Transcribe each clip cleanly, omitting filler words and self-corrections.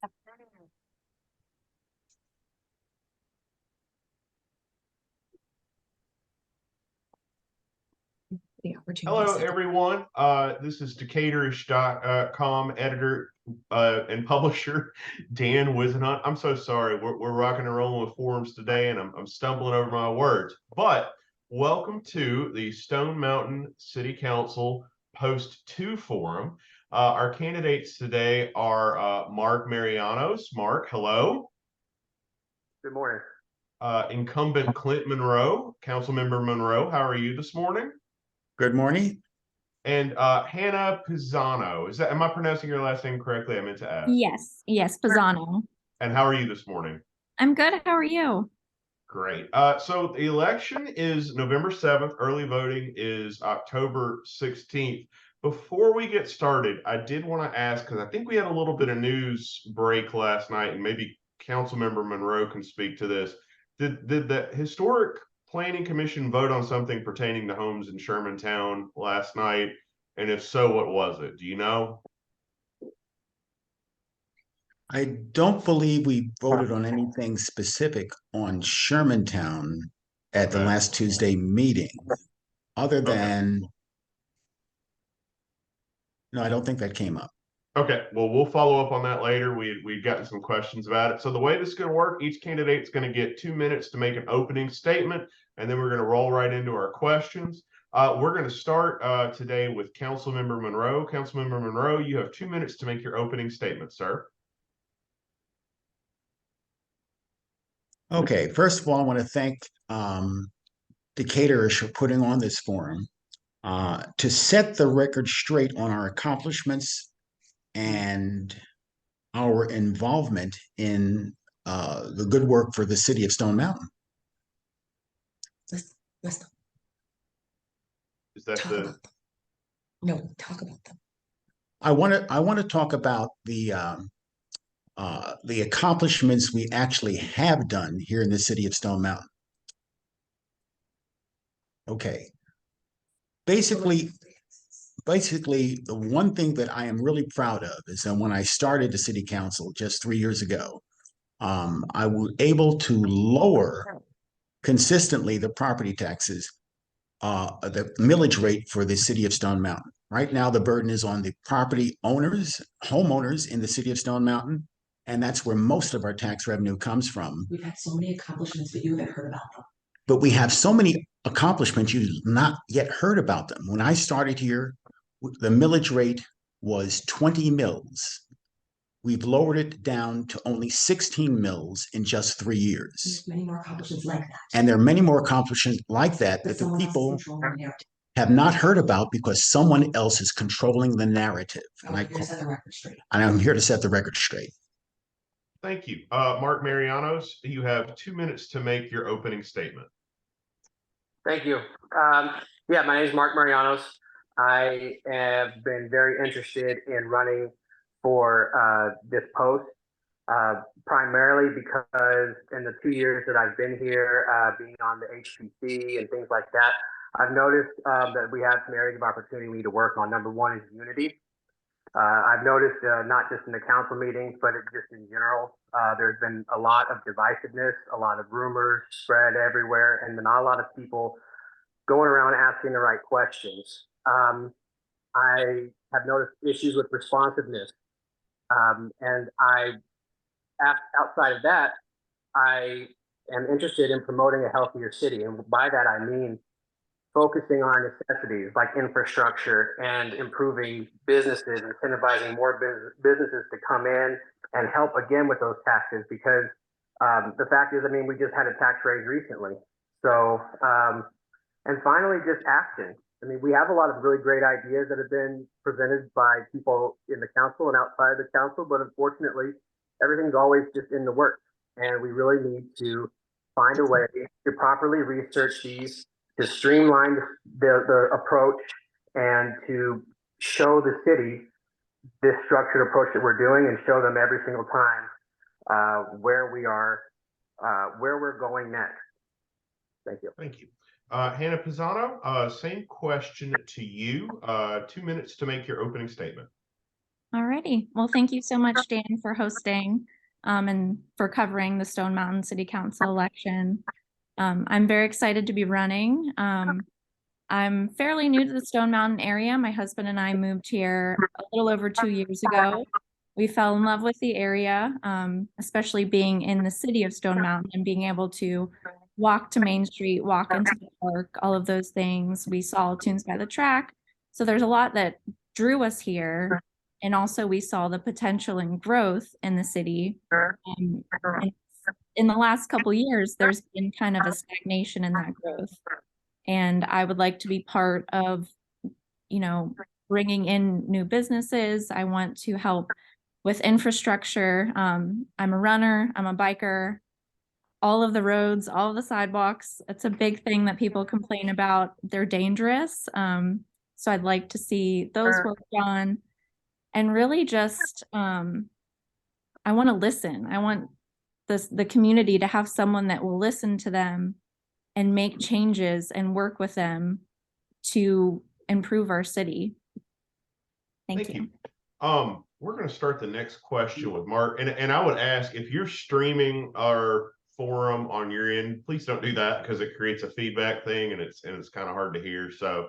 The opportunity. Hello, everyone. This is Decatur-ish.com editor and publisher Dan Wisenhunt. I'm so sorry. We're rocking and rolling with forums today, and I'm stumbling over my words. But welcome to the Stone Mountain City Council Post 2 Forum. Our candidates today are Mark Marianos. Mark, hello. Good morning. Incumbent Clint Monroe. Councilmember Monroe, how are you this morning? Good morning. And Hannah Pisano. Am I pronouncing your last name correctly? I meant to ask. Yes, Pisano. And how are you this morning? I'm good. How are you? Great. So the election is November 7th. Early voting is October 16th. Before we get started, I did want to ask, because I think we had a little bit of news break last night, and maybe Councilmember Monroe can speak to this. Did the Historic Planning Commission vote on something pertaining to homes in Shermantown last night? And if so, what was it? Do you know? I don't believe we voted on anything specific on Shermantown at the last Tuesday meeting, other than, no, I don't think that came up. Okay, well, we'll follow up on that later. We've gotten some questions about it. So the way this is going to work, each candidate's going to get 2 minutes to make an opening statement, and then we're going to roll right into our questions. We're going to start today with Councilmember Monroe. Councilmember Monroe, you have 2 minutes to make your opening statement, sir. Okay, first of all, I want to thank Decatur for putting on this forum to set the record straight on our accomplishments and our involvement in the good work for the city of Stone Mountain. Let's Is that talk the? about them. No, talk about them. I want to talk about the accomplishments we actually have done here in the city of Stone Mountain. Okay. Basically, the one thing that I am really proud of is that when I started the city council just 3 years ago, I was able to lower consistently the property taxes, the millage rate for the city of Stone Mountain. Right now, the burden is on the property owners, homeowners in the city of Stone Mountain, and that's where most of our tax revenue comes from. We've had so many accomplishments, but you haven't heard about them. But we have so many accomplishments, you've not yet heard about them. When I started here, the millage rate was 20 mills. We've lowered it down to only 16 mills in just 3 years. There's many more accomplishments like that. And there are many more accomplishments like that that the people have not heard about because someone else is controlling the narrative. I'm here to set the record straight. And I'm here to set the record straight. Thank you. Mark Marianos, you have 2 minutes to make your opening statement. Thank you. Yeah, my name is Mark Marianos. I have been very interested in running for this post, primarily because in the 2 years that I've been here, being on the HPC and things like that, I've noticed that we have some areas of opportunity we need to work on. Number one is unity. I've noticed not just in the council meetings, but just in general, there's been a lot of divisiveness, a lot of rumors spread everywhere, and not a lot of people going around asking the right questions. I have noticed issues with responsiveness. And outside of that, I am interested in promoting a healthier city. And by that, I mean focusing on necessities like infrastructure and improving businesses, incentivizing more businesses to come in and help again with those taxes, because the fact is, I mean, we just had a tax raise recently. So, and finally, just action. I mean, we have a lot of really great ideas that have been presented by people in the council and outside the council, but unfortunately, everything's always just in the works. And we really need to find a way to properly research these, to streamline the approach, and to show the city this structured approach that we're doing, and show them every single time where we are, where we're going next. Thank you. Thank you. Hannah Pisano, same question to you. 2 minutes to make your opening statement. Alrighty. Well, thank you so much, Dan, for hosting and for covering the Stone Mountain City Council election. I'm very excited to be running. I'm fairly new to the Stone Mountain area. My husband and I moved here a little over 2 years ago. We fell in love with the area, especially being in the city of Stone Mountain and being able to walk to Main Street, walk into the park, all of those things. We saw Tunes by the Track. So there's a lot that drew us here. And also we saw the potential and growth in the city. And in the last couple of years, there's been kind of a stagnation in that growth. And I would like to be part of, bringing in new businesses. I want to help with infrastructure. I'm a runner, I'm a biker, all of the roads, all of the sidewalks. It's a big thing that people complain about. They're dangerous. So I'd like to see those work done. And really just, I want to listen. I want the community to have someone that will listen to them and make changes and work with them to improve our city. Thank you. We're going to start the next question with Mark, and I would ask if you're streaming our forum on your end, please don't do that because it creates a feedback thing and it's kind of hard to hear. So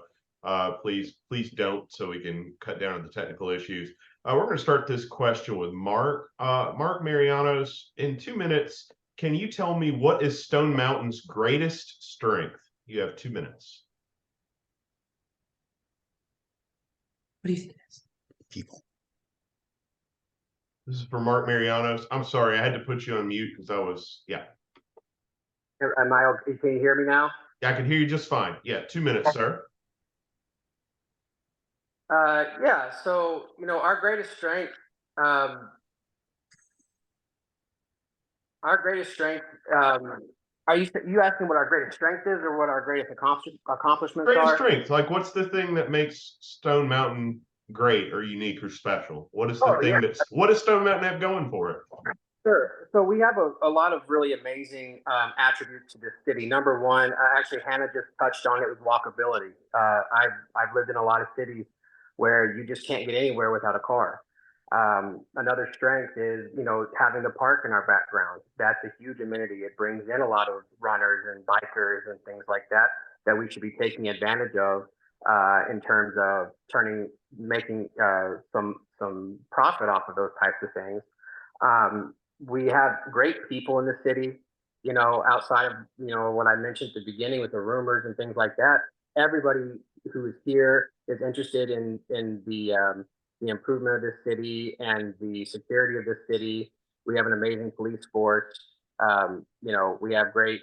please don't, so we can cut down on the technical issues. We're going to start this question with Mark. Mark Marianos, in 2 minutes, can you tell me what is Stone Mountain's greatest strength? You have 2 minutes. What do you think it is? People. This is for Mark Marianos. I'm sorry, I had to put you on mute because Can you hear me now? I can hear you just fine. Yeah, 2 minutes, sir. Yeah, so our greatest strength, are you asking what our greatest strength is or what our greatest accomplishments Greatest are? strength, like what's the thing that makes Stone Mountain great or unique or special? What is the thing what does Stone Mountain have going for it? Sure. So we have a lot of really amazing attributes to this city. Number one, actually Hannah just touched on it, with walkability. I've lived in a lot of cities where you just can't get anywhere without a car. Another strength is, having the park in our background. That's a huge amenity. It brings in a lot of runners and bikers and things like that we should be taking advantage of in terms of making some profit off of those types of things. We have great people in the city, outside of, what I mentioned at the beginning with the rumors and things like that. Everybody who is here is interested in the improvement of this city and the security of this city. We have an amazing police force. We have great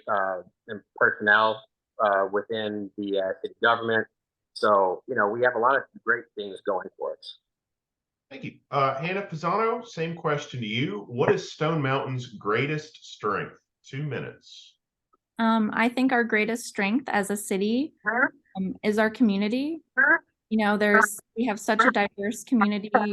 personnel within the city government. So, we have a lot of great things going for us. Thank you. Hannah Pisano, same question to you. What is Stone Mountain's greatest strength? 2 minutes. I think our greatest strength as a city is our community. We have such a diverse community. All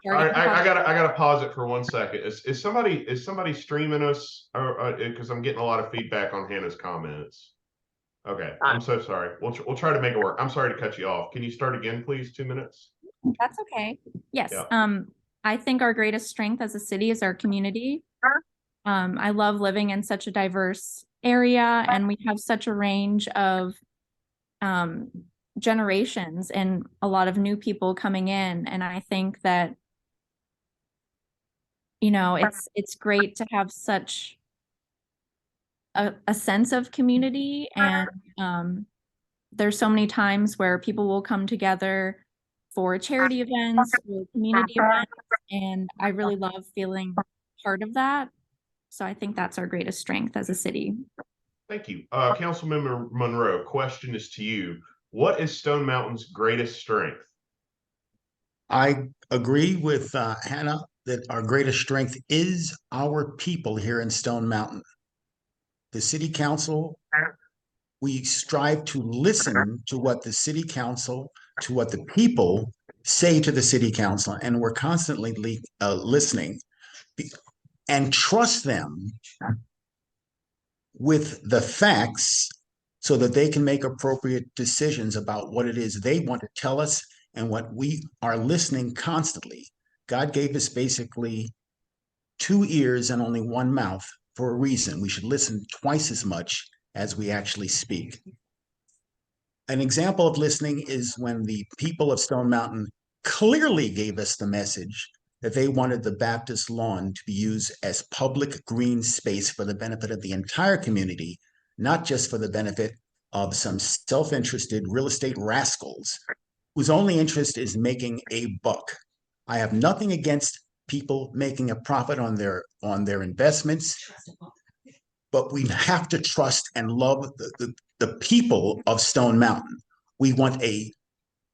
right, I gotta pause it for 1 second. Is somebody streaming us? Because I'm getting a lot of feedback on Hannah's comments. Okay, I'm so sorry. We'll try to make it work. I'm sorry to cut you off. Can you start again, please? 2 minutes. That's okay. Yes. Yeah. I think our greatest strength as a city is our community. I love living in such a diverse area, and we have such a range of generations and a lot of new people coming in. And I think that, it's great to have such a sense of community. And there's so many times where people will come together for charity events, for community events, and I really love feeling part of that. So I think that's our greatest strength as a city. Thank you. Councilmember Monroe, question is to you. What is Stone Mountain's greatest strength? I agree with Hannah that our greatest strength is our people here in Stone Mountain. The city council, we strive to listen to what the city council, to what the people say to the city council, and we're constantly listening and trust them with the facts so that they can make appropriate decisions about what it is they want to tell us and what we are listening constantly. God gave us basically 2 ears and only 1 mouth for a reason. We should listen twice as much as we actually speak. An example of listening is when the people of Stone Mountain clearly gave us the message that they wanted the Baptist lawn to be used as public green space for the benefit of the entire community, not just for the benefit of some self-interested real estate rascals whose only interest is making a buck. I have nothing against people making a profit on their investments, but we have to trust and love the people of Stone Mountain. We want a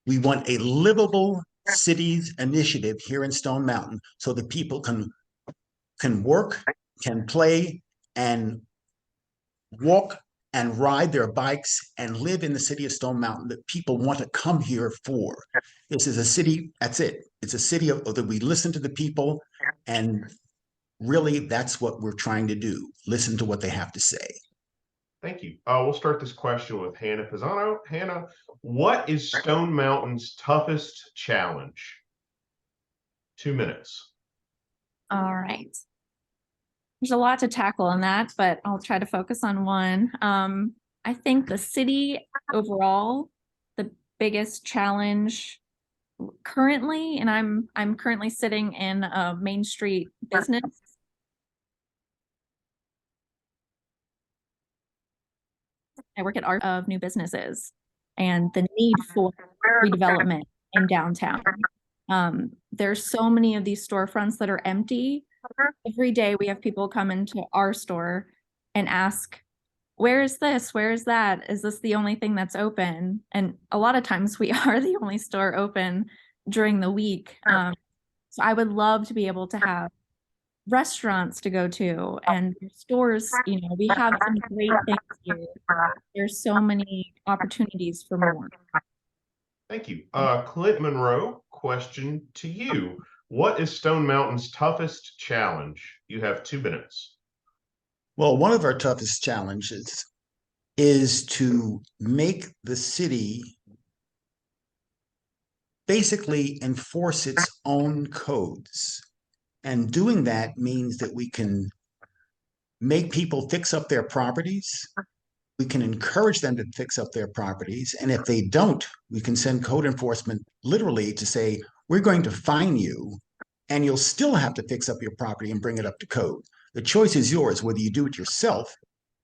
livable cities initiative here in Stone Mountain so that people can work, can play, and walk and ride their bikes and live in the city of Stone Mountain that people want to come here for. This is a city, that's it. It's a city that we listen to the people, and really that's what we're trying to do. Listen to what they have to say. Thank you. We'll start this question with Hannah Pisano. Hannah, what is Stone Mountain's toughest challenge? 2 minutes. All right. There's a lot to tackle in that, but I'll try to focus on one. I think the city overall, the biggest challenge currently, and I'm currently sitting in a Main Street business. I work at Art of New Businesses and the need for redevelopment in downtown. There's so many of these storefronts that are empty. Every day we have people come into our store and ask, where is this? Where is that? Is this the only thing that's open? And a lot of times we are the only store open during the week. So I would love to be able to have restaurants to go to and stores. You know, we have some great things here. There's so many opportunities for more. Thank you. Clint Monroe, question to you. What is Stone Mountain's toughest challenge? You have 2 minutes. Well, one of our toughest challenges is to make the city basically enforce its own codes. And doing that means that we can make people fix up their properties. We can encourage them to fix up their properties. And if they don't, we can send code enforcement literally to say, we're going to fine you, and you'll still have to fix up your property and bring it up to code. The choice is yours, whether you do it yourself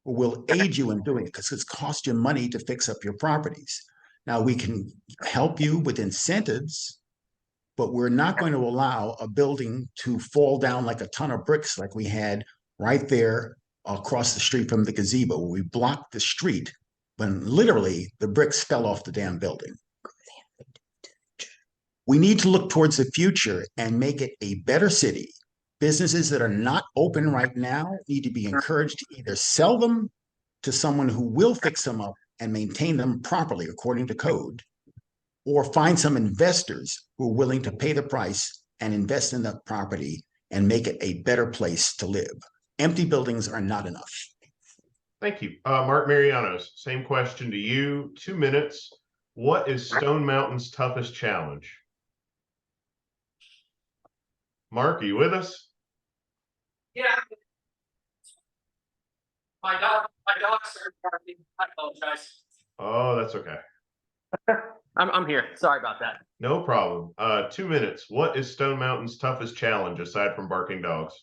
or we'll aid you in doing it, because it's cost you money to fix up your properties. Now, we can help you with incentives, but we're not going to allow a building to fall down like a ton of bricks like we had right there across the street from the gazebo, where we blocked the street when literally the bricks fell off the damn building. We need to look towards the future and make it a better city. Businesses that are not open right now need to be encouraged to either sell them to someone who will fix them up and maintain them properly according to code, or find some investors who are willing to pay the price and invest in that property and make it a better place to live. Empty buildings are not enough. Thank you. Mark Marianos, same question to you. 2 minutes. What is Stone Mountain's toughest challenge? Mark, are you with us? Yeah. My dog started barking. I apologize. Oh, that's okay. I'm here. Sorry about that. No problem. 2 minutes. What is Stone Mountain's toughest challenge aside from barking dogs?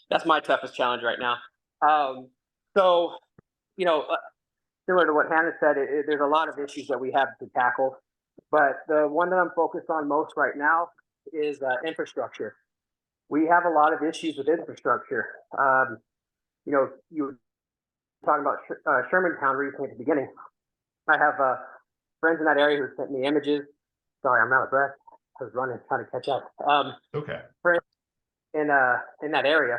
That's my toughest challenge right now. So, you know, similar to what Hannah said, there's a lot of issues that we have to tackle, but the one that I'm focused on most right now is infrastructure. We have a lot of issues with infrastructure. You know, you were talking about Shermantown recently at the beginning. I have friends in that area who sent me images. Sorry, I'm out of breath. I was running, trying to catch up. Okay. Friends in that area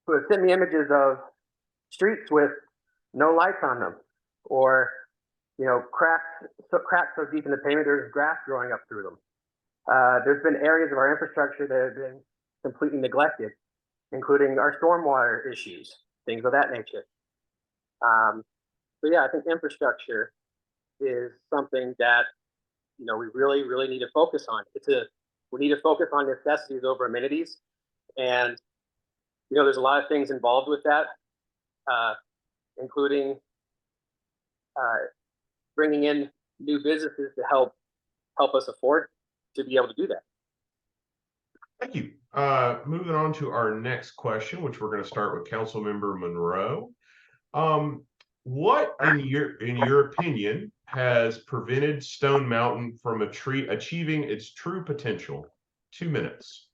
who have sent me images of streets with no lights on them, or you know, cracks so deep in the pavement there's grass growing up through them. There's been areas of our infrastructure that have been completely neglected, including our stormwater issues, things of that nature. So yeah, I think infrastructure is something that, you know, we really need to focus on. It's We need to focus on necessities over amenities. And, you know, there's a lot of things involved with that, including bringing in new businesses to help us afford to be able to do that. Thank you. Moving on to our next question, which we're going to start with Councilmember Monroe. What, in your opinion, has prevented Stone Mountain from achieving its true potential? 2 minutes.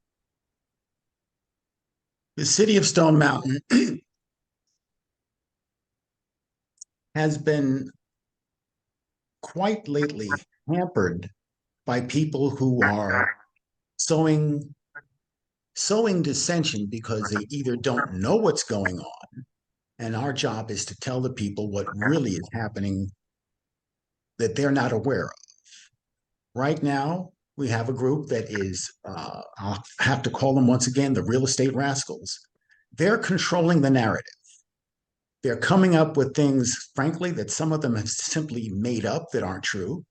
The city of Stone Mountain has been quite lately hampered by people who are sowing dissension because they either don't know what's going on, and our job is to tell the people what really is happening that they're not aware of. Right now, we have a group that is, I'll have to call them once again, the real estate rascals. They're controlling the narrative. They're coming up with things, frankly, that some of them have simply made up that aren't true.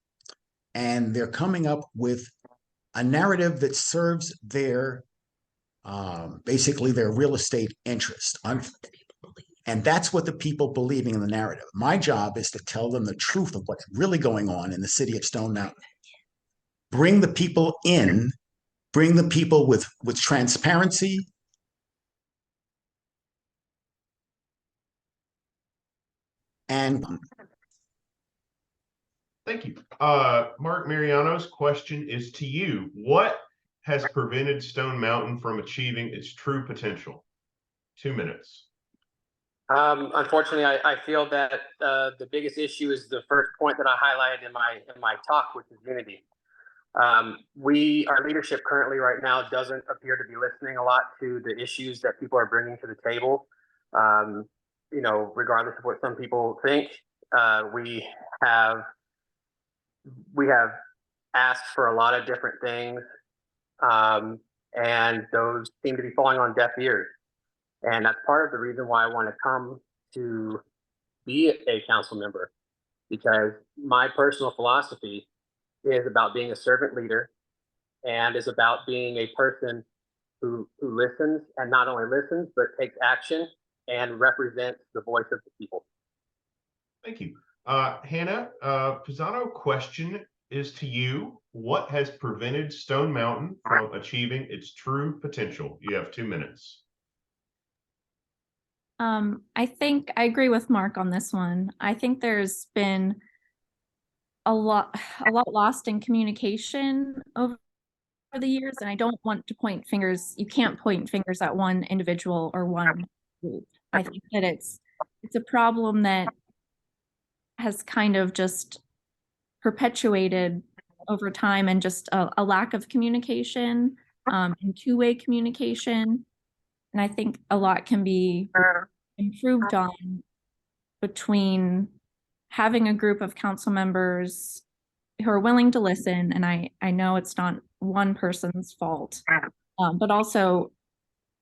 And they're coming up with a narrative that serves their, basically their real estate interest. And that's what the people believing in the narrative. My job is to tell them the truth of what's really going on in the city of Stone Mountain. Bring the people in, bring the people with transparency. And Thank you. Mark Mariano's question is to you. What has prevented Stone Mountain from achieving its true potential? 2 minutes. Unfortunately, I feel that the biggest issue is the first point that I highlighted in my talk, which is unity. Our leadership currently right now doesn't appear to be listening a lot to the issues that people are bringing to the table. You know, regardless of what some people think, we have asked for a lot of different things, and those seem to be falling on deaf ears. And that's part of the reason why I want to come to be a council member, because my personal philosophy is about being a servant leader and is about being a person who listens, and not only listens, but takes action and represents the voice of the people. Thank you. Hannah, Pisano question is to you. What has prevented Stone Mountain from achieving its true potential? You have 2 minutes. I think I agree with Mark on this one. I think there's been a lot lost in communication over the years, and I don't want to point fingers. You can't point fingers at one individual or one group. I think that it's a problem that has kind of just perpetuated over time, and just a lack of communication, and two-way communication. And I think a lot can be improved on between having a group of council members who are willing to listen. And I know it's not one person's fault, but also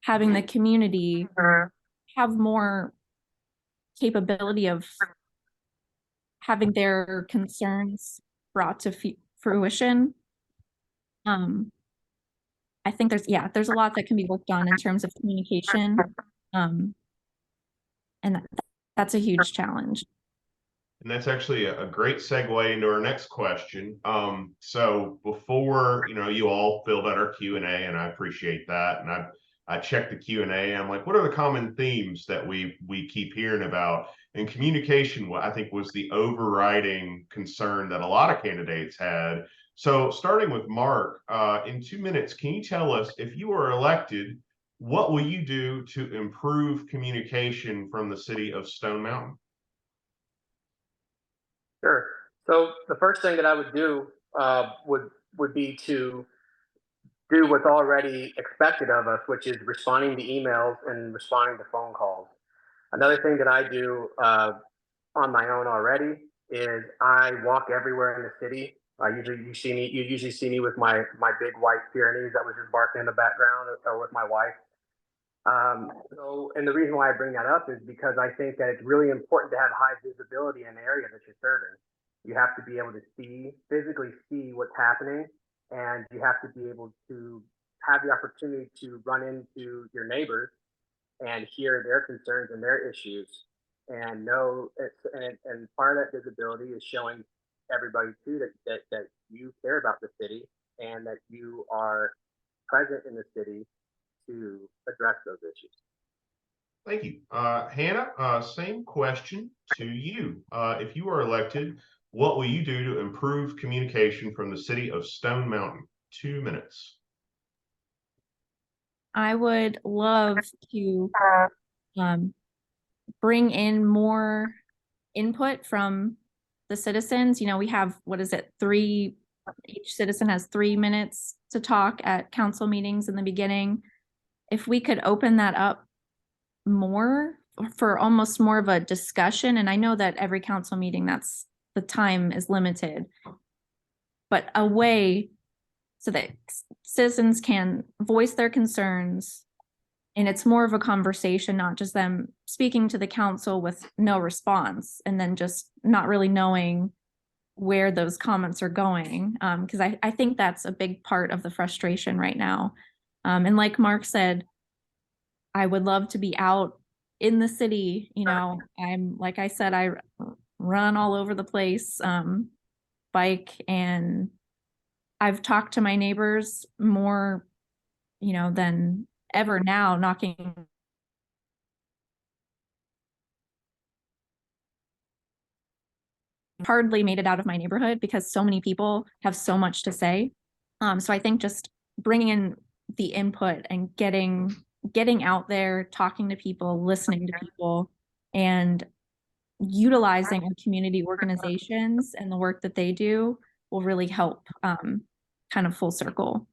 having the community have more capability of having their concerns brought to fruition. I think there's a lot that can be worked on in terms of communication. And that's a huge challenge. And that's actually a great segue into our next question. So before, you all filled out our Q&A, and I appreciate that. And I checked the Q&A, and I'm like, what are the common themes that we keep hearing about? And communication, I think, was the overriding concern that a lot of candidates had. So starting with Mark, in 2 minutes, can you tell us, if you are elected, what will you do to improve communication from the city of Stone Mountain? Sure. So the first thing that I would do would be to do what's already expected of us, which is responding to emails and responding to phone calls. Another thing that I do on my own already is I walk everywhere in the city. You usually see me with my big white Pyrenees that was just barking in the background, or with my wife. And the reason why I bring that up is because I think that it's really important to have high visibility in the area that you're serving. You have to be able to physically see what's happening, and you have to be able to have the opportunity to run into your neighbors and hear their concerns and their issues, and know and part of that visibility is showing everybody too that you care about the city and that you are present in the city to address those issues. Thank you. Hannah, same question to you. If you are elected, what will you do to improve communication from the city of Stone Mountain? 2 minutes. I would love to bring in more input from the citizens. You know, we have, what is it, each citizen has 3 minutes to talk at council meetings in the beginning. If we could open that up more for almost more of a discussion, and I know that every council meeting, that's the time is limited, but a way so that citizens can voice their concerns, and it's more of a conversation, not just them speaking to the council with no response and then just not really knowing where those comments are going. Because I think that's a big part of the frustration right now. And like Mark said, I would love to be out in the city. You know, like I said, I run all over the place, bike, and I've talked to my neighbors more, you know, than ever now, knocking hardly made it out of my neighborhood because so many people have so much to say. So I think just bringing in the input and getting out there, talking to people, listening to people, and utilizing our community organizations and the work that they do will really help kind of full circle.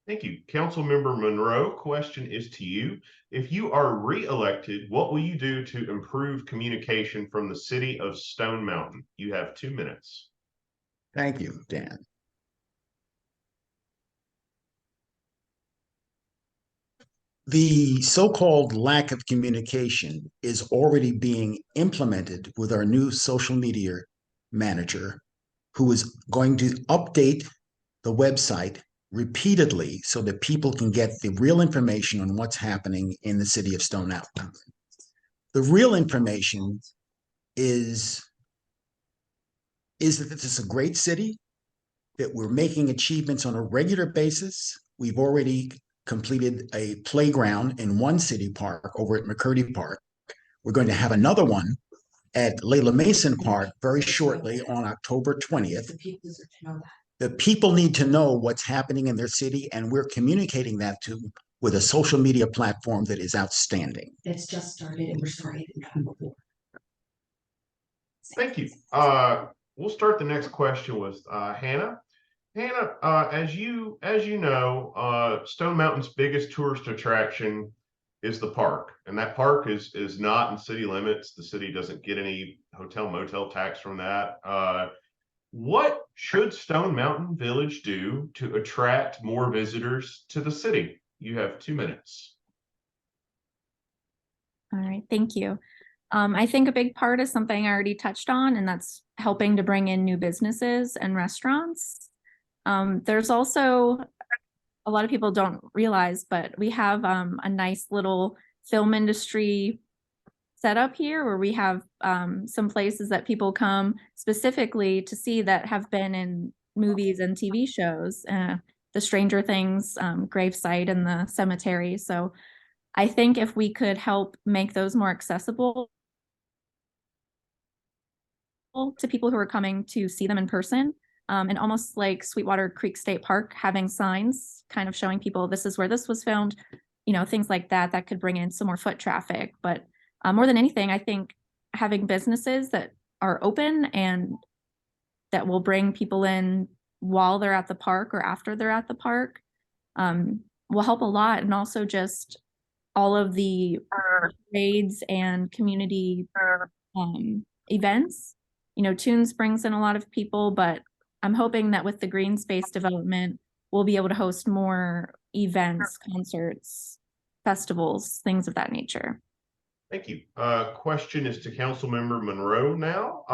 Thank you. Councilmember Monroe, question is to you. If you are re-elected, what will you do to improve communication from the city of Stone Mountain? You have 2 minutes. Thank you, Dan. The so-called lack of communication is already being implemented with our new social media manager, who is going to update the website repeatedly so that people can get the real information on what's happening in the city of Stone Mountain. The real information is that this is a great city, that we're making achievements on a regular basis. We've already completed a playground in one city park over at McCurdy Park. We're going to have another one at Layla Mason Park very shortly on October 20th. The people need to know what's happening in their city, and we're communicating that to with a social media platform that is outstanding. It's just started and we're starting before. Thank you. We'll start the next question with Hannah. Hannah, as you know, Stone Mountain's biggest tourist attraction is the park, and that park is not in city limits. The city doesn't get any hotel motel tax from that. What should Stone Mountain Village do to attract more visitors to the city? You have 2 minutes. All right, thank you. I think a big part is something I already touched on, and that's helping to bring in new businesses and restaurants. There's also, a lot of people don't realize, but we have a nice little film industry set up here where we have some places that people come specifically to see that have been in movies and TV shows, the Stranger Things gravesite and the cemetery. So I think if we could help make those more accessible to people who are coming to see them in person, and almost like Sweetwater Creek State Park having signs kind of showing people this is where this was filmed, you know, things like that, that could bring in some more foot traffic. But more than anything, I think having businesses that are open and that will bring people in while they're at the park or after they're at the park will help a lot. And also just all of the parades and community events. You know, Tunes brings in a lot of people, but I'm hoping that with the green space development, we'll be able to host more events, concerts, festivals, things of that nature. Thank you. Question is to Councilmember Monroe now.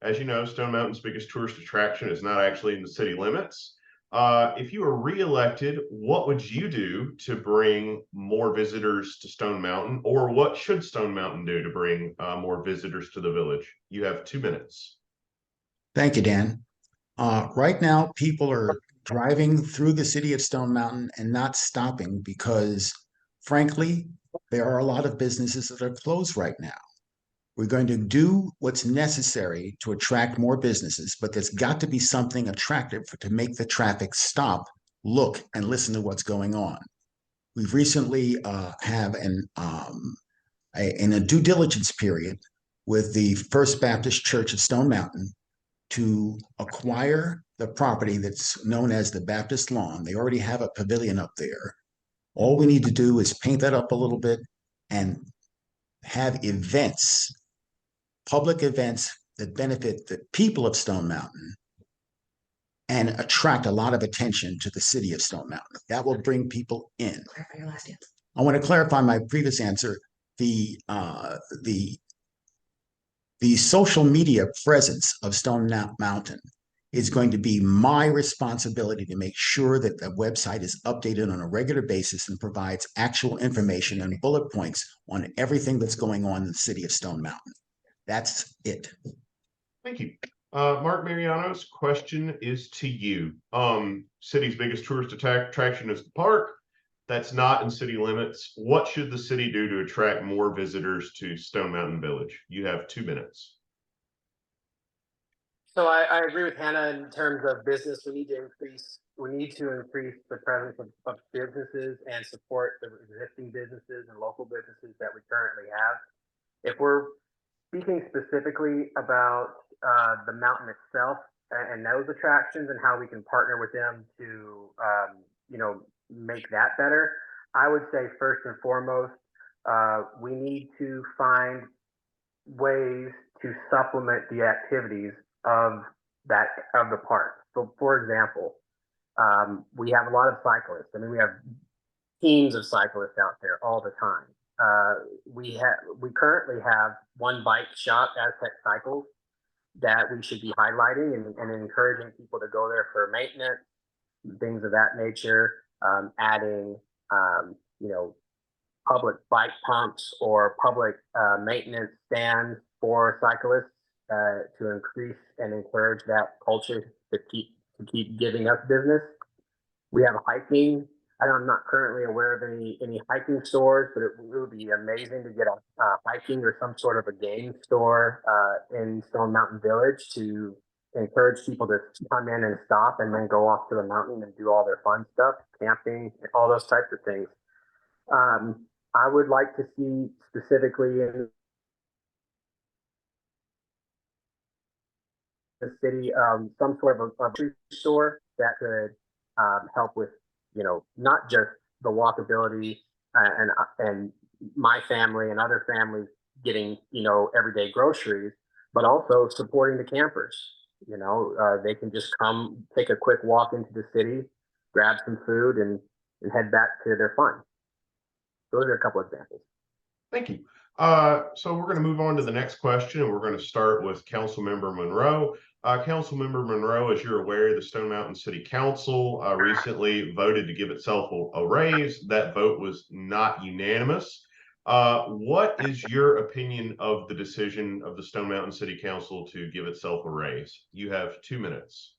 As you know, Stone Mountain's biggest tourist attraction is not actually in the city limits. If you were reelected, what would you do to bring more visitors to Stone Mountain, or what should Stone Mountain do to bring more visitors to the village? You have 2 minutes. Thank you, Dan. Right now, people are driving through the city of Stone Mountain and not stopping because, frankly, there are a lot of businesses that are closed right now. We're going to do what's necessary to attract more businesses, but there's got to be something attractive to make the traffic stop, look, and listen to what's going on. We've recently have in a due diligence period with the First Baptist Church of Stone Mountain to acquire the property that's known as the Baptist Lawn. They already have a pavilion up there. All we need to do is paint that up a little bit and have events, public events that benefit the people of Stone Mountain and attract a lot of attention to the city of Stone Mountain. That will bring people in. Clarify your last answer. I want to clarify my previous answer. The social media presence of Stone Mountain is going to be my responsibility to make sure that the website is updated on a regular basis and provides actual information and bullet points on everything that's going on in the city of Stone Mountain. That's it. Thank you. Mark Mariano's question is to you. City's biggest tourist attraction is the park. That's not in city limits. What should the city do to attract more visitors to Stone Mountain Village? You have 2 minutes. So I agree with Hannah in terms of business. We need to increase the presence of businesses and support the existing businesses and local businesses that we currently have. If we're speaking specifically about the mountain itself and those attractions and how we can partner with them to make that better, I would say first and foremost, we need to find ways to supplement the activities of the park. So for example, we have a lot of cyclists. I mean, we have teams of cyclists out there all the time. We currently have one bike shop, Aztec Cycles, that we should be highlighting and encouraging people to go there for maintenance, things of that nature. Adding, public bike pumps or public maintenance stands for cyclists to increase and encourage that culture to keep giving us business. We have hiking. I'm not currently aware of any hiking stores, but it would be amazing to get a hiking or some sort of a game store in Stone Mountain Village to encourage people to come in and stop and then go off to the mountain and do all their fun stuff, camping, all those types of things. I would like to see specifically in the city some sort of a food store that could help with, not just the walkability and my family and other families getting, everyday groceries, but also supporting the campers. They can just come take a quick walk into the city, grab some food, and head back to their fun. Those are a couple examples. Thank you. So we're going to move on to the next question, and we're going to start with Councilmember Monroe. Councilmember Monroe, as you're aware, the Stone Mountain City Council recently voted to give itself a raise. That vote was not unanimous. What is your opinion of the decision of the Stone Mountain City Council to give itself a raise? You have 2 minutes.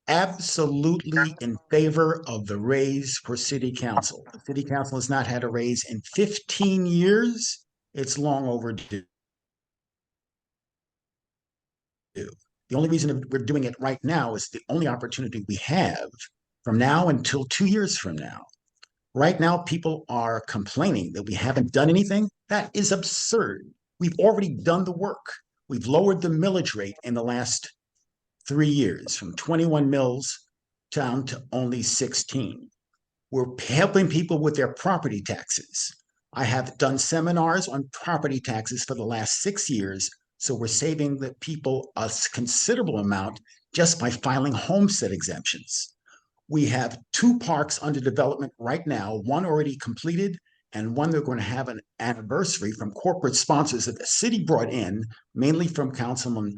Absolutely in favor of the raise for city council. The city council has not had a raise in 15 years. It's long overdue. The only reason we're doing it right now is the only opportunity we have from now until 2 years from now. Right now, people are complaining that we haven't done anything. That is absurd. We've already done the work. We've lowered the millage rate in the last 3 years from 21 mills down to only 16. We're helping people with their property taxes. I have done seminars on property taxes for the last 6 years, so we're saving the people a considerable amount just by filing homestead exemptions. We have 2 parks under development right now, one already completed and one they're going to have an anniversary from corporate sponsors that the city brought in, mainly from Councilman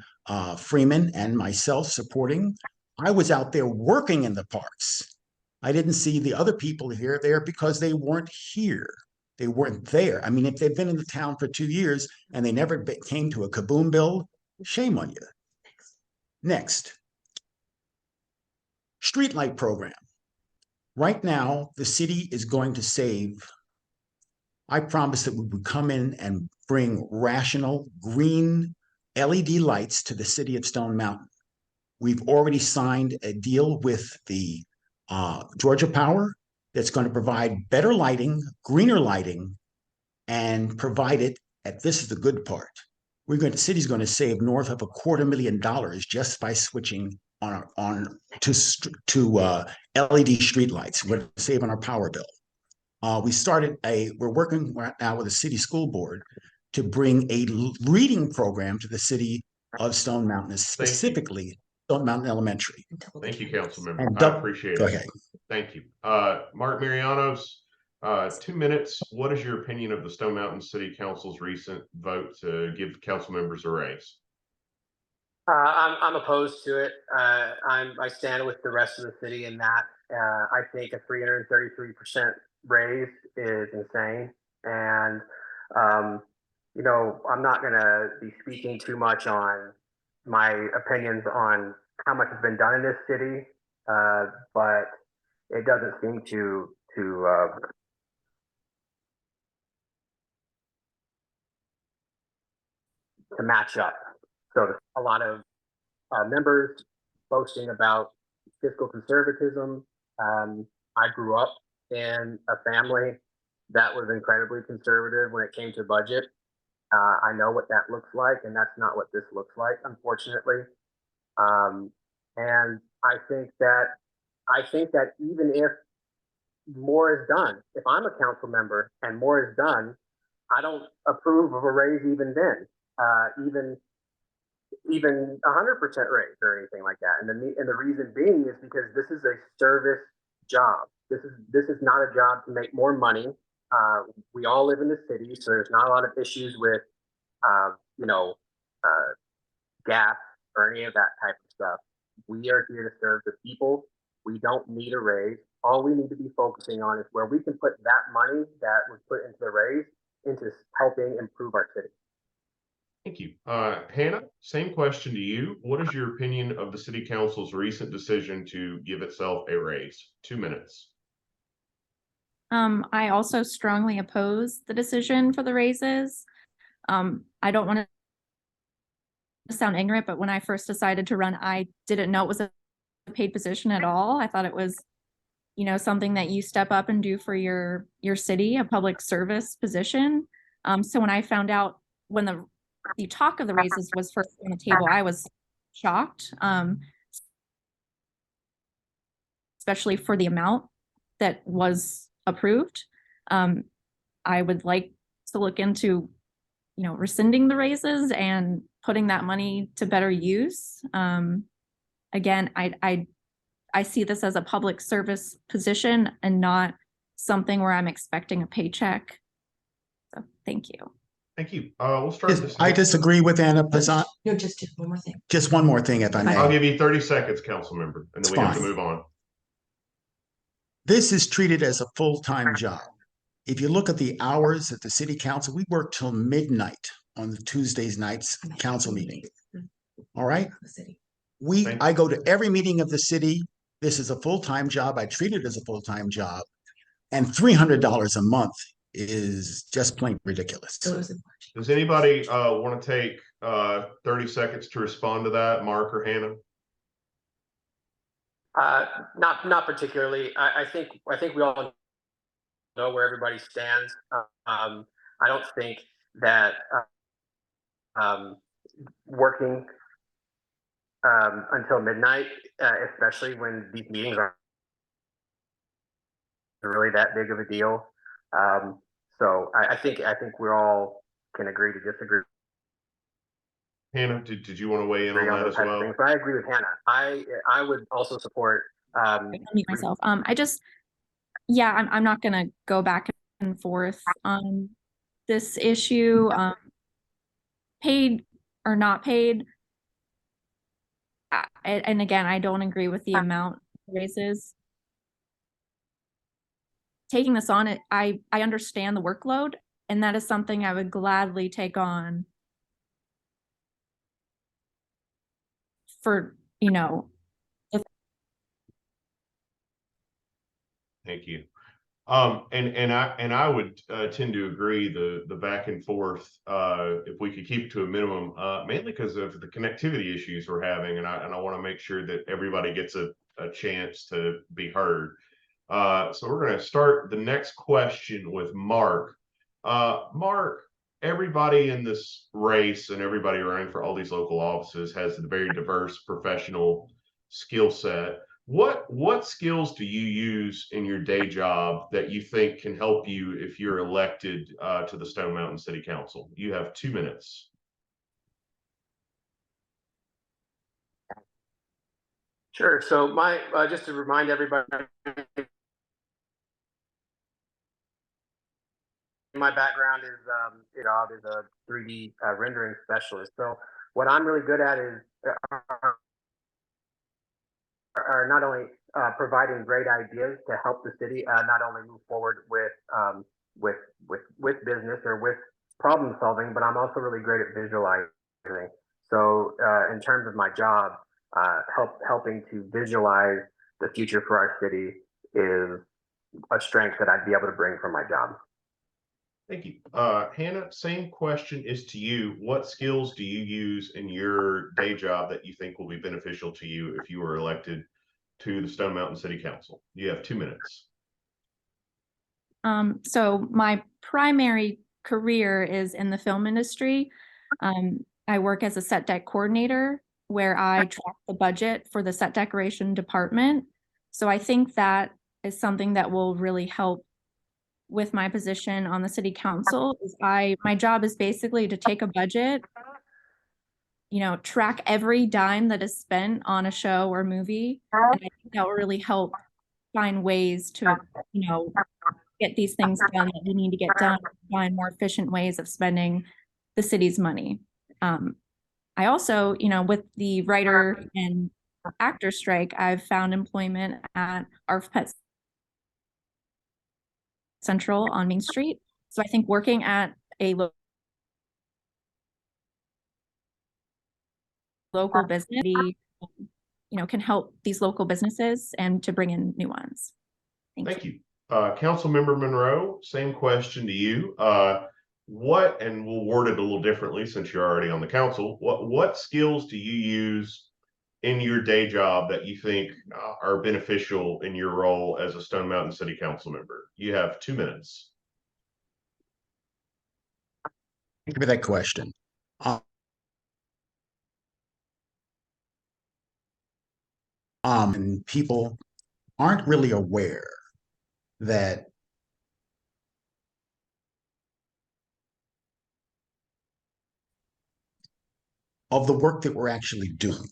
Freeman and myself supporting. I was out there working in the parks. I didn't see the other people here there because they weren't here. They weren't there. I mean, if they've been in the town for 2 years and they never came to a Kaboom build, shame on you. Next, streetlight program. Right now, the city is going to save. I promised that we would come in and bring rational green LED lights to the city of Stone Mountain. We've already signed a deal with the Georgia Power that's going to provide better lighting, greener lighting, and provide it at, this is the good part. The city's going to save north of $250,000 just by switching to LED streetlights. We're going to save on our power bill. We're working right now with the city school board to bring a reading program to the city of Stone Mountain, specifically Stone Mountain Elementary. Thank you, Councilmember. And I appreciate go it. ahead. Thank you. Mark Marianos, 2 minutes. What is your opinion of the Stone Mountain City Council's recent vote to give council members a raise? I'm opposed to it. I stand with the rest of the city in that. I think a 333% raise is insane. And, you know, I'm not going to be speaking too much on my opinions on how much has been done in this city, but it doesn't seem to match up. So a lot of members boasting about fiscal conservatism. I grew up in a family that was incredibly conservative when it came to budget. I know what that looks like, and that's not what this looks like, unfortunately. And I think that even if more is done, if I'm a council member and more is done, I don't approve of a raise even then, even 100% raise or anything like that. And the reason being is because this is a service job. This is not a job to make more money. We all live in the city, so there's not a lot of issues with, gas or any of that type of stuff. We are here to serve the people. We don't need a raise. All we need to be focusing on is where we can put that money that was put into the raise into helping improve our city. Thank you. Hannah, same question to you. What is your opinion of the city council's recent decision to give itself a raise? 2 minutes. I also strongly oppose the decision for the raises. I don't want to sound ignorant, but when I first decided to run, I didn't know it was a paid position at all. I thought it was, you know, something that you step up and do for your city, a public service position. So when I found out when the talk of the raises was first on the table, I was shocked, especially for the amount that was approved. I would like to look into, you know, rescinding the raises and putting that money to better use. Again, I see this as a public service position and not something where I'm expecting a paycheck. So thank you. Thank you. We'll start this. I disagree with Anna Pazant. No, just one more thing. Just one more thing, if I may. I'll give you 30 seconds, council member, and then we have to fine. move on. This is treated as a full-time job. If you look at the hours at the city council, we work till midnight on the Tuesdays nights council meeting. All right? I go to every meeting of the city. This is a full-time job. I treat it as a full-time job. And $300 a month is just plain ridiculous. Does anybody want to take 30 seconds to respond to that, Mark or Hannah? Not particularly. I think we all know where everybody stands. I don't think that working until midnight, especially when these meetings are really that big of a deal. So I think we all can agree to disagree. Hannah, did you want to weigh in on that as well? But I agree with Hannah. I would also support. Unmute myself. I'm not going to go back and forth on this issue. Paid or not paid, and again, I don't agree with the amount raises. Taking this on, I understand the workload, and that is something I would gladly take on for, Thank you. And I would tend to agree the back and forth, if we could keep it to a minimum, mainly because of the connectivity issues we're having, and I want to make sure that everybody gets a chance to be heard. So we're going to start the next question with Mark. Mark, everybody in this race and everybody running for all these local offices has a very diverse professional skill set. What skills do you use in your day job that you think can help you if you're elected to the Stone Mountain City Council? You have 2 minutes. Sure. So just to remind everybody, my background is is a 3D rendering specialist. So what I'm really good at is are not only providing great ideas to help the city not only move forward with business or with problem solving, but I'm also really great at visualizing. So in terms of my job, helping to visualize the future for our city is a strength that I'd be able to bring from my job. Thank you. Hannah, same question is to you. What skills do you use in your day job that you think will be beneficial to you if you were elected to the Stone Mountain City Council? You have 2 minutes. So my primary career is in the film industry. I work as a set deck coordinator where I track the budget for the set decoration department. So I think that is something that will really help with my position on the city council. My job is basically to take a budget, track every dime that is spent on a show or movie. And I think that will really help find ways to, get these things done that we need to get done, find more efficient ways of spending the city's money. I also, with the writer and actor strike, I've found employment at ARF Pet Central on Main Street. So I think working at a local business, can help these local businesses and to bring in new ones. Thank you. Councilmember Monroe, same question to you. And we'll word it a little differently since you're already on the council. What skills do you use in your day job that you think are beneficial in your role as a Stone Mountain City Council member? You have 2 minutes. Thank you for that question. And people aren't really aware that of the work that we're actually doing.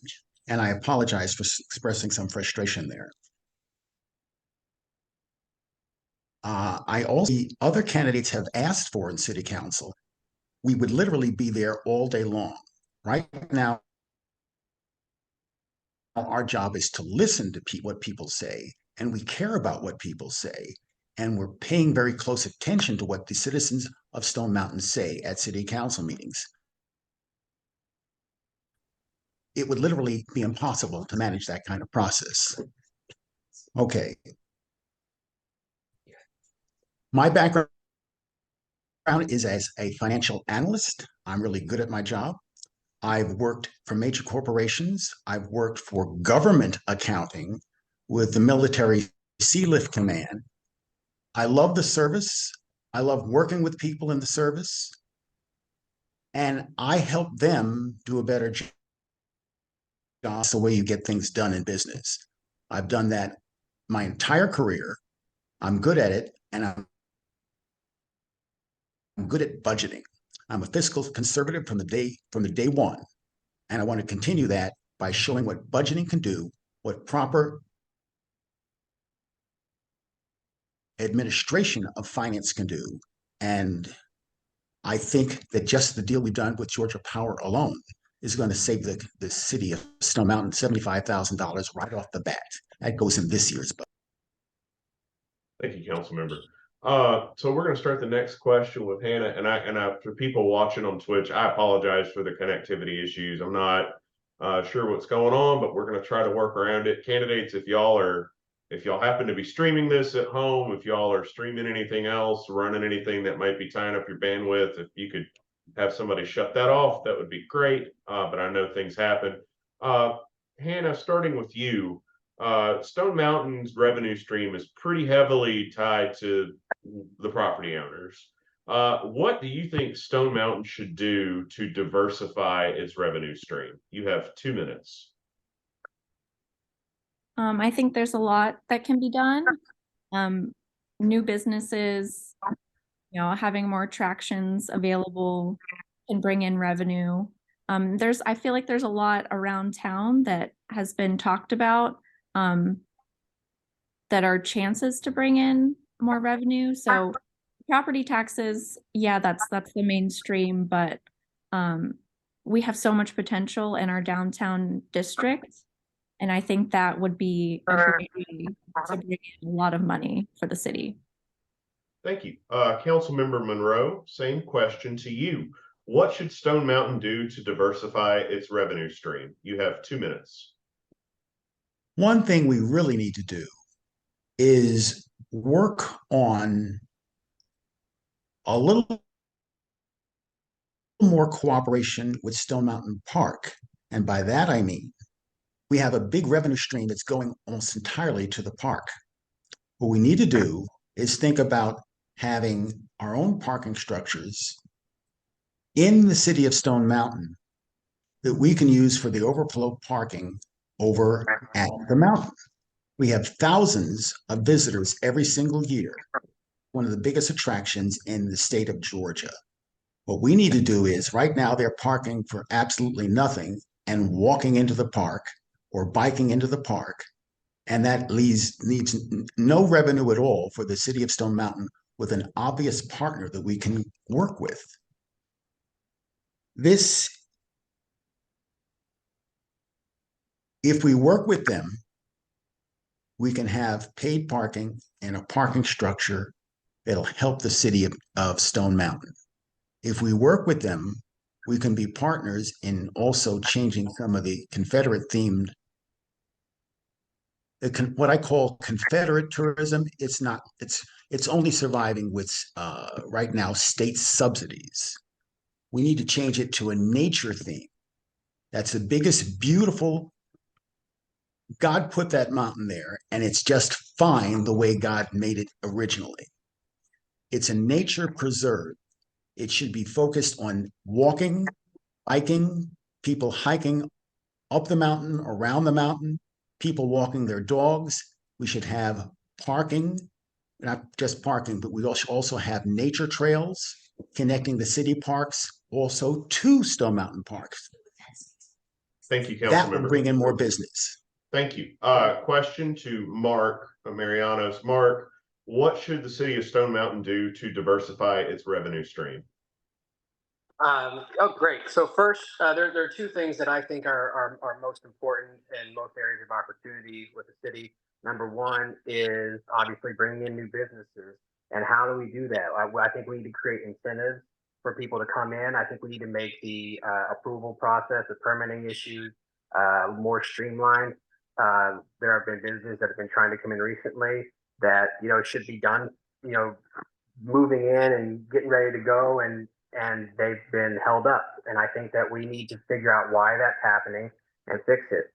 And I apologize for expressing some frustration there. Other candidates have asked for in city council, we would literally be there all day long. Right now, our job is to listen to what people say, and we care about what people say, and we're paying very close attention to what the citizens of Stone Mountain say at city council meetings. It would literally be impossible to manage that kind of process. Okay. My background is as a financial analyst. I'm really good at my job. I've worked for major corporations. I've worked for government accounting with the military Sealift Command. I love the service. I love working with people in the service. And I help them do a better job. That's the way you get things done in business. I've done that my entire career. I'm good at it, and I'm good at budgeting. I'm a fiscal conservative from the day one, and I want to continue that by showing what budgeting can do, what proper administration of finance can do. And I think that just the deal we've done with Georgia Power alone is going to save the city of Stone Mountain $75,000 right off the bat. That goes in this year's budget. Thank you, council member. So we're going to start the next question with Hannah, and I for people watching on Twitch, I apologize for the connectivity issues. I'm not sure what's going on, but we're going to try to work around it. Candidates, if y'all happen to be streaming this at home, if y'all are streaming anything else, running anything that might be tying up your bandwidth, if you could have somebody shut that off, that would be great. But I know things happen. Hannah, starting with you. Stone Mountain's revenue stream is pretty heavily tied to the property owners. What do you think Stone Mountain should do to diversify its revenue stream? You have 2 minutes. I think there's a lot that can be done. New businesses, having more attractions available can bring in revenue. I feel like there's a lot around town that has been talked about that are chances to bring in more revenue. So property taxes, yeah, that's the mainstream, but we have so much potential in our downtown district. And I think that would be a great way to bring in a lot of money for the city. Thank you. Councilmember Monroe, same question to you. What should Stone Mountain do to diversify its revenue stream? You have 2 minutes. One thing we really need to do is work on a little more cooperation with Stone Mountain Park. And by that, I mean, we have a big revenue stream that's going almost entirely to the park. What we need to do is think about having our own parking structures in the city of Stone Mountain that we can use for the overflow parking over at the mountain. We have thousands of visitors every single year, one of the biggest attractions in the state of Georgia. What we need to do is, right now they're parking for absolutely nothing and walking into the park or biking into the park, and that needs no revenue at all for the city of Stone Mountain with an obvious partner that we can work with. If we work with them, we can have paid parking and a parking structure that'll help the city of Stone Mountain. If we work with them, we can be partners in also changing some of the Confederate themed, what I call Confederate tourism. It's only surviving with right now state subsidies. We need to change it to a nature theme. That's the biggest, beautiful. God put that mountain there, and it's just fine the way God made it originally. It's a nature preserve. It should be focused on walking, biking, people hiking up the mountain, around the mountain, people walking their dogs. We should have parking, not just parking, but we also have nature trails connecting the city parks also to Stone Mountain Parks. Thank you, Councilmember. That will bring in more business. Thank you. Question to Mark Marianos. Mark, what should the city of Stone Mountain do to diversify its revenue stream? Oh, great. So first, there are two things that I think are most important in most areas of opportunity with the city. Number one is obviously bringing in new businesses. And how do we do that? I think we need to create incentives for people to come in. I think we need to make the approval process, the permitting issues more streamlined. There have been businesses that have been trying to come in recently that, should be done, moving in and getting ready to go, and they've been held up. And I think that we need to figure out why that's happening and fix it.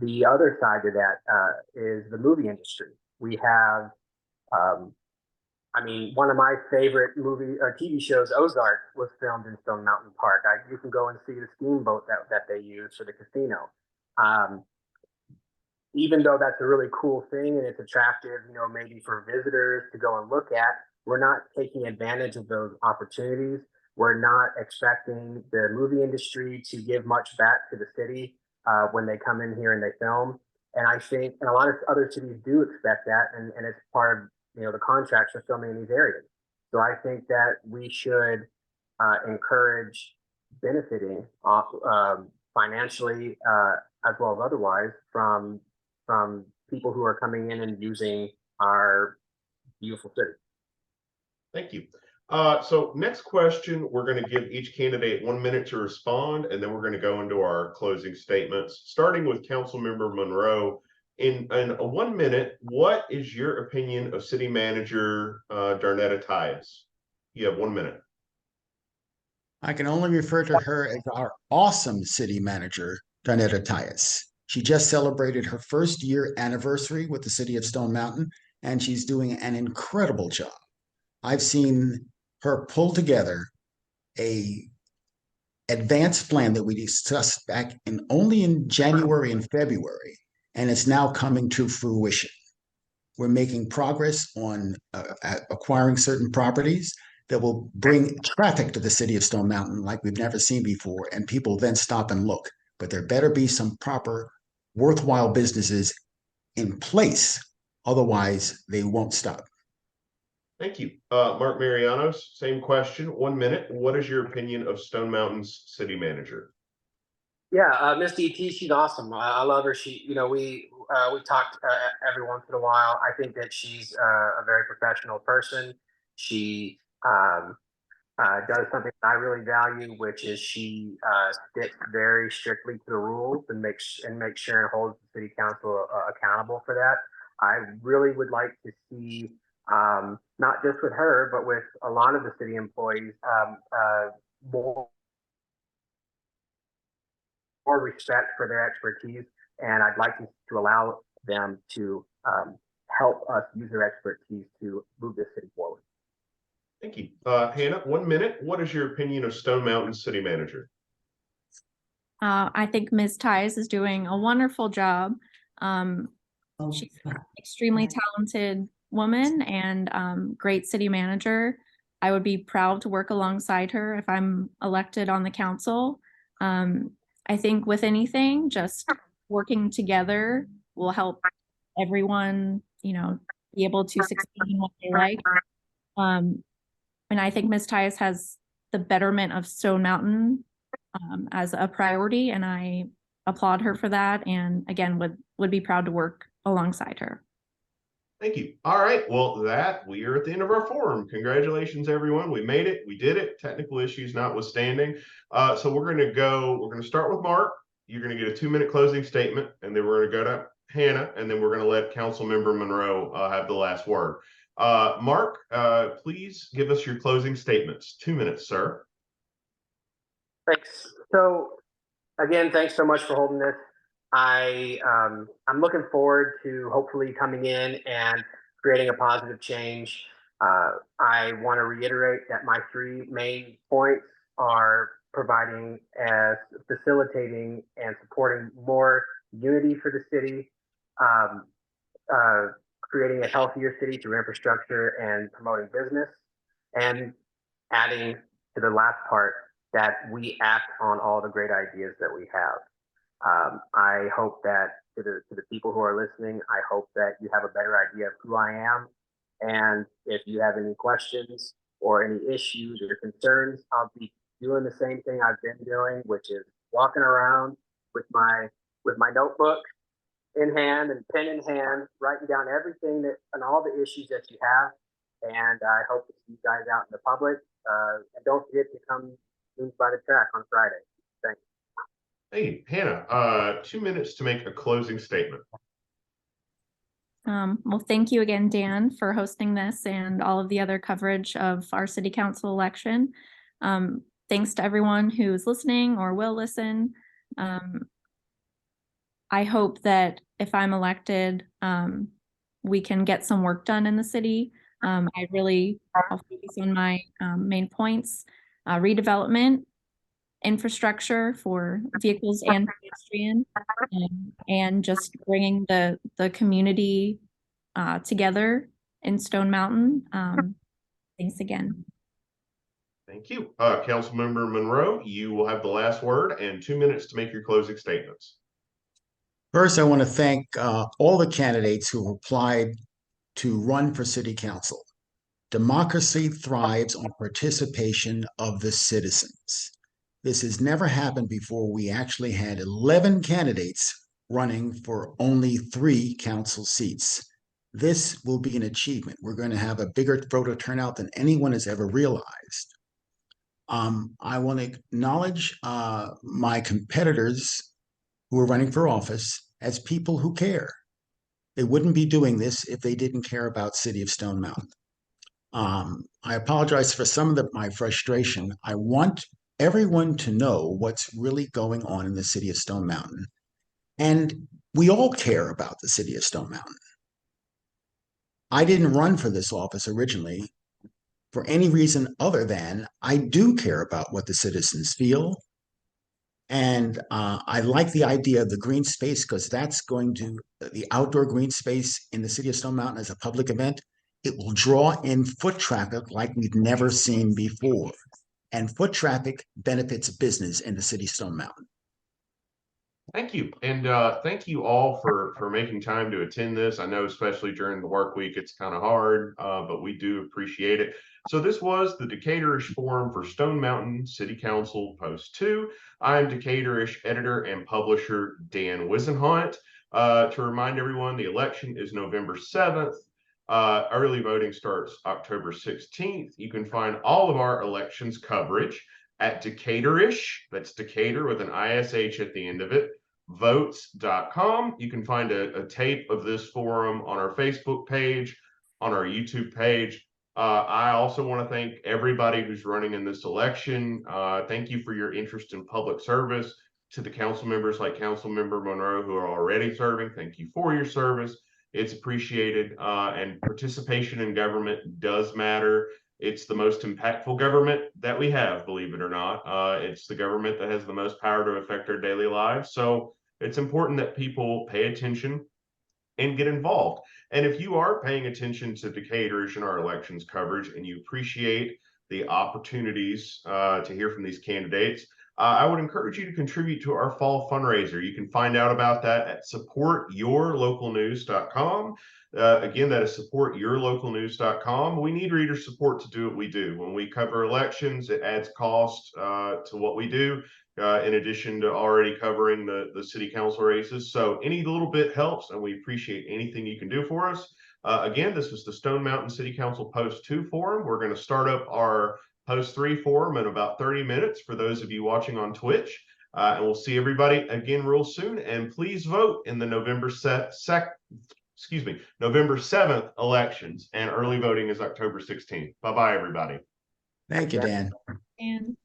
The other side to that is the movie industry. We have, one of my favorite movie or TV shows, Ozark, was filmed in Stone Mountain Park. You can go and see the steamboat that they use for the casino. Even though that's a really cool thing and it's attractive, maybe for visitors to go and look at, we're not taking advantage of those opportunities. We're not expecting the movie industry to give much back to the city when they come in here and they film. And I think, and a lot of other cities do expect that, and it's part of the contracts for filming in these areas. So I think that we should encourage benefiting financially as well as otherwise from people who are coming in and using our beautiful city. Thank you. So next question, we're going to give each candidate 1 minute to respond, and then we're going to go into our closing statements, starting with Councilmember Monroe. In 1 minute, what is your opinion of City Manager Darnetta Tyus? You have 1 minute. I can only refer to her as our awesome city manager, Darnetta Tyus. She just celebrated her first year anniversary with the city of Stone Mountain, and she's doing an incredible job. I've seen her pull together a advanced plan that we discussed back only in January and February, and it's now coming to fruition. We're making progress on acquiring certain properties that will bring traffic to the city of Stone Mountain like we've never seen before, and people then stop and look. But there better be some proper, worthwhile businesses in place. Otherwise, they won't stop. Thank you. Mark Marianos, same question, 1 minute. What is your opinion of Stone Mountain's city manager? Yeah, Miss DT, she's awesome. I love her. She, we talked every once in a while. I think that she's a very professional person. She does something I really value, which is she sticks very strictly to the rules and makes sure and holds the city council accountable for that. I really would like to see, not just with her, but with a lot of the city employees, more respect for their expertise, and I'd like to allow them to help us use their expertise to move this city forward. Thank you. Hannah, 1 minute. What is your opinion of Stone Mountain city manager? I think Ms. Tyus is doing a wonderful job. She's an extremely talented woman and great city manager. I would be proud to work alongside her if I'm elected on the council. I think with anything, just working together will help everyone, be able to succeed in what they like. And I think Ms. Tyus has the betterment of Stone Mountain as a priority, and I applaud her for that. And again, would be proud to work alongside her. Thank you. All right. Well, we are at the end of our forum. Congratulations, everyone. We made it. We did it. Technical issues notwithstanding. So we're going to start with Mark. You're going to get a 2-minute closing statement, and then we're going to go to Hannah, and then we're going to let Councilmember Monroe have the last word. Mark, please give us your closing statements. 2 minutes, sir. Thanks. So again, thanks so much for holding this. I'm looking forward to hopefully coming in and creating a positive change. I want to reiterate that my 3 main points are providing as facilitating and supporting more unity for the city, creating a healthier city through infrastructure and promoting business, and adding to the last part that we act on all the great ideas that we have. I hope that to the people who are listening, I hope that you have a better idea of who I am. And if you have any questions or any issues or concerns, I'll be doing the same thing I've been doing, which is walking around with my notebook in hand and pen in hand, writing down everything and all the issues that you have. And I hope to see you guys out in the public. And don't forget to come by the track on Friday. Thanks. Hey, Hannah, 2 minutes to make a closing statement. Well, thank you again, Dan, for hosting this and all of the other coverage of our city council election. Thanks to everyone who's listening or will listen. I hope that if I'm elected, we can get some work done in the city. I'll focus on my main points: redevelopment, infrastructure for vehicles and pedestrian, and just bringing the community together in Stone Mountain. Thanks again. Thank you. Councilmember Monroe, you will have the last word and 2 minutes to make your closing statements. First, I want to thank all the candidates who applied to run for city council. Democracy thrives on participation of the citizens. This has never happened before. We actually had 11 candidates running for only 3 council seats. This will be an achievement. We're going to have a bigger voter turnout than anyone has ever realized. I want to acknowledge my competitors who are running for office as people who care. They wouldn't be doing this if they didn't care about City of Stone Mountain. I apologize for some of my frustration. I want everyone to know what's really going on in the City of Stone Mountain. And we all care about the City of Stone Mountain. I didn't run for this office originally for any reason other than I do care about what the citizens feel. And I like the idea of the green space because that's going to, the outdoor green space in the City of Stone Mountain as a public event, it will draw in foot traffic like we've never seen before. And foot traffic benefits business in the City of Stone Mountain. Thank you. And thank you all for making time to attend this. I know especially during the work week, it's kind of hard, but we do appreciate it. So this was the Decatur-ish Forum for Stone Mountain City Council Post 2. I'm Decatur-ish editor and publisher Dan Wisenhunt. To remind everyone, the election is November 7th. Early voting starts October 16th. You can find all of our elections coverage at Decatur-ish, that's Decatur with an ISH at the end of it, votes.com. You can find a tape of this forum on our Facebook page, on our YouTube page. I also want to thank everybody who's running in this election. Thank you for your interest in public service. To the council members like Councilmember Monroe who are already serving, thank you for your service. It's appreciated, and participation in government does matter. It's the most impactful government that we have, believe it or not. It's the government that has the most power to affect our daily lives. So it's important that people pay attention and get involved. And if you are paying attention to Decatur-ish and our elections coverage and you appreciate the opportunities to hear from these candidates, I would encourage you to contribute to our fall fundraiser. You can find out about that at supportyourlocalnews.com. Again, that is supportyourlocalnews.com. We need reader support to do what we do. When we cover elections, it adds cost to what we do, in addition to already covering the city council races. So any little bit helps, and we appreciate anything you can do for us. Again, this was the Stone Mountain City Council Post 2 Forum. We're going to start up our Post 3 Forum in about 30 minutes for those of you watching on Twitch. And we'll see everybody again real soon. And please vote in the November 7th elections. And early voting is October 16th. Bye-bye, everybody. Thank you, Dan. And